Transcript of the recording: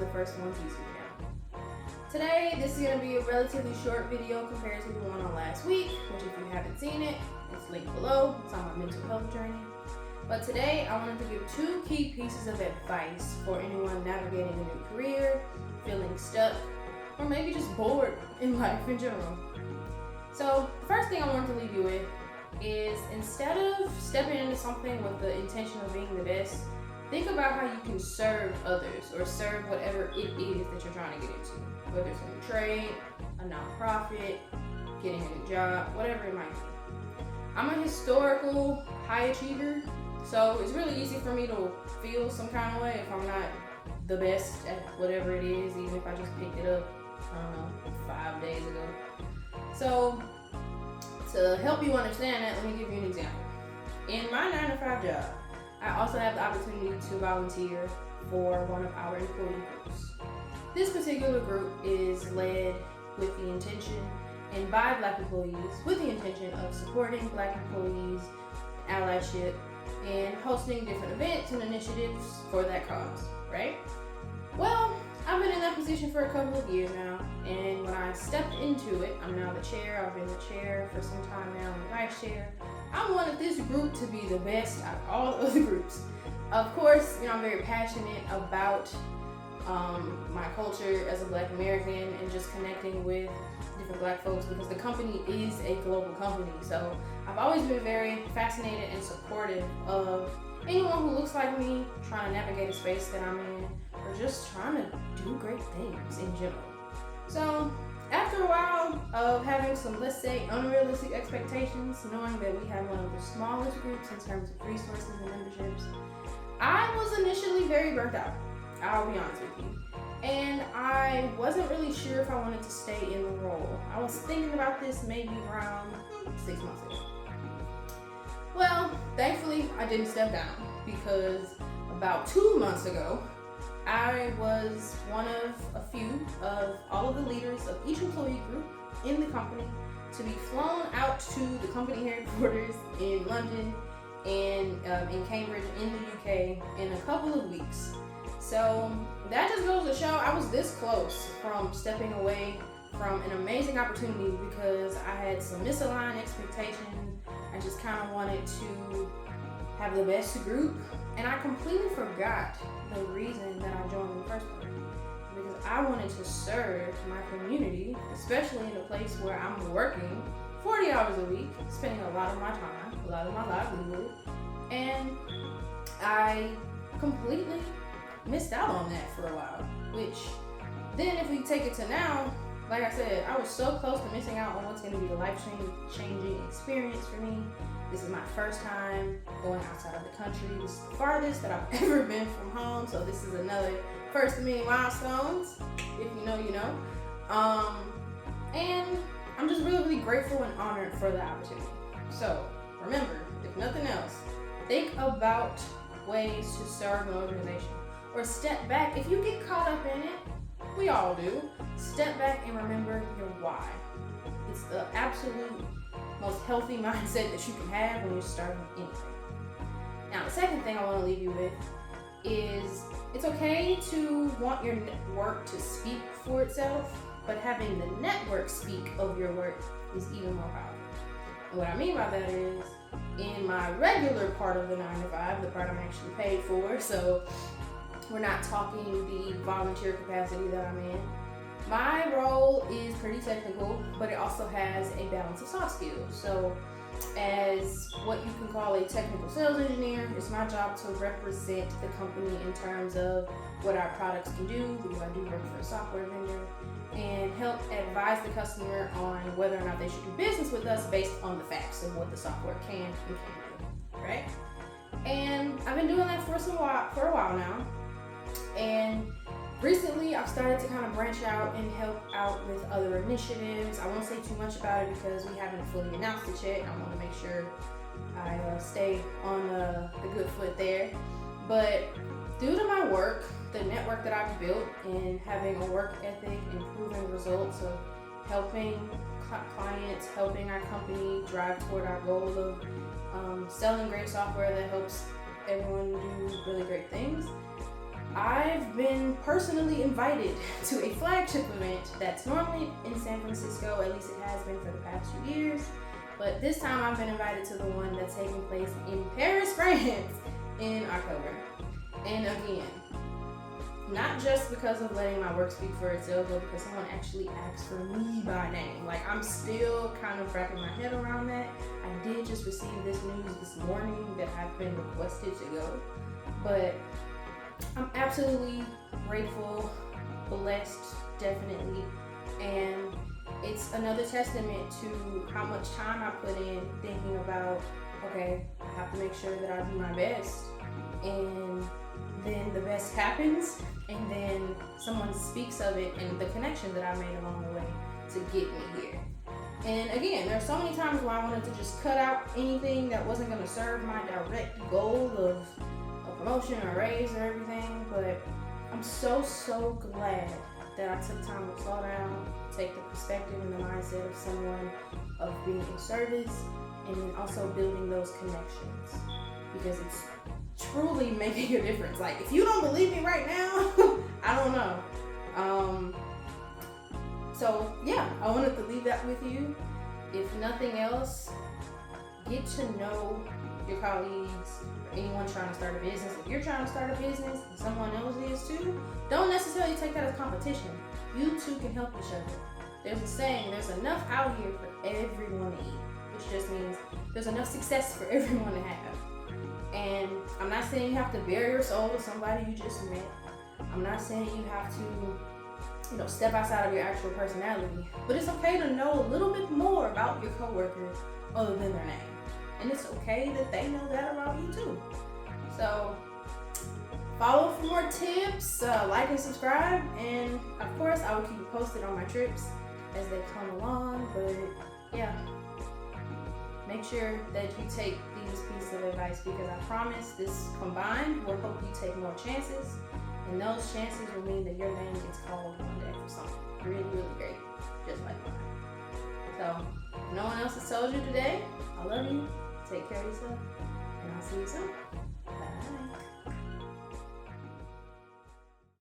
the First Ones YouTube channel. Today, this is going to be a relatively short video compared to the one on last week, which if you haven't seen it, it's linked below. It's on my mental health journey. But today, I wanted to give 2 key pieces of advice for anyone navigating a new career, feeling stuck, or maybe just bored in life in general. So, the first thing I wanted to leave you with is instead of stepping into something with the intention of being the best, think about how you can serve others or serve whatever it is that you're trying to get into. Whether it's a new trade, a nonprofit, getting a new job, whatever it might be. I'm a historical high achiever, so it's really easy for me to feel some kind of way if I'm not the best at whatever it is, even if I just picked it up, 5 days ago. So, to help you understand that, let me give you an example. In my 9-to-5 job, I also have the opportunity to volunteer for one of our employee groups. This particular group is led with the intention and by Black employees with the intention of supporting Black employees, allyship, and hosting different events and initiatives for that cause, right? Well, I've been in that position for a couple of years now, and when I stepped into it, I'm now the chair. I've been the chair for some time now and vice chair. I wanted this group to be the best out of all the other groups. Of course, I'm very passionate about my culture as a Black American and just connecting with different Black folks because the company is a global company. So I've always been very fascinated and supportive of anyone who looks like me, trying to navigate a space that I'm in, or just trying to do great things in general. So after a while of having some, let's say, unrealistic expectations, knowing that we have one of the smallest groups in terms of resources and memberships, I was initially very burnt out. I'll be honest with you. And I wasn't really sure if I wanted to stay in the role. I was thinking about this maybe around 6 months ago. Well, thankfully, I didn't step down because about 2 months ago, I was one of a few of all of the leaders of each employee group in the company to be flown out to the company headquarters in London and in Cambridge in the UK in a couple of weeks. So that just goes to show I was this close from stepping away from an amazing opportunity because I had some misaligned expectations. I just kind of wanted to have the best group, and I completely forgot the reason that I joined in the first place. Because I wanted to serve my community, especially in a place where I'm working 40 hours a week, spending a lot of my time, a lot of my livelihood, and I completely missed out on that for a while. Which then, if we take it to now, like I said, I was so close to missing out on what's going to be the life-changing experience for me. This is my first time going outside of the country. This is the farthest that I've ever been from home, so this is another first of many milestones. If you know, you know. And I'm just really, really grateful and honored for the opportunity. So remember, if nothing else, think about ways to serve an organization. Or step back. If you get caught up in it, we all do, step back and remember your why. It's the absolute most healthy mindset that you can have when you're starting anything. Now, the second thing I want to leave you with is it's okay to want your work to speak for itself, but having the network speak of your work is even more powerful. And what I mean by that is, in my regular part of the 9-to-5, the part I'm actually paid for, so we're not talking the volunteer capacity that I'm in. My role is pretty technical, but it also has a balance of soft skills. So as what you can call a technical sales engineer, it's my job to represent the company in terms of what our products can do, because I do work for a software vendor, and help advise the customer on whether or not they should do business with us based on the facts of what the software can and can't do, right? And I've been doing that for a while now. And recently I've started to kind of branch out and help out with other initiatives. I won't say too much about it because we haven't fully announced it yet. I want to make sure I stay on the good foot there. But due to my work, the network that I've built, and having a work ethic and proven results of helping clients, helping our company drive toward our goal of selling great software that helps everyone do really great things, I've been personally invited to a flagship event that's normally in San Francisco, at least it has been for the past few years. But this time I've been invited to the one that's taking place in Paris, France in October. And again, not just because of letting my work speak for itself, but because someone actually asked for me by name. Like, I'm still kind of wrapping my head around that. I did just receive this news this morning that I've been requested to go. But I'm absolutely grateful, blessed, definitely. And it's another testament to how much time I put in thinking about, okay, I have to make sure that I do my best. And then the best happens, and then someone speaks of it and the connection that I made along the way to get me here. And again, there are so many times where I wanted to just cut out anything that wasn't going to serve my direct goal of a promotion or a raise or everything, but I'm so glad that I took time to slow down, take the perspective and the mindset of someone of being in service, and then also building those connections, because it's truly making a difference. Like, if you don't believe me right now, I don't know. So yeah, I wanted to leave that with you. If nothing else, get to know your colleagues or anyone trying to start a business. If you're trying to start a business and someone else is too, don't necessarily take that as competition. You two can help each other. There's a saying, there's enough out here for everyone to eat, which just means there's enough success for everyone to have. And I'm not saying you have to bare your soul to somebody you just met. I'm not saying you have to, step outside of your actual personality. But it's okay to know a little bit more about your coworkers other than their name. And it's okay that they know that about you too. So follow for more tips, like and subscribe. And of course, I will keep you posted on my trips as they come along. But yeah, make sure that you take these pieces of advice, because I promise this combined will help you take more chances, and those chances will mean that your name gets called one day for something really, really great, just like mine. So, if no one else has told you today, I love you, take care of yourself, and I'll see you soon.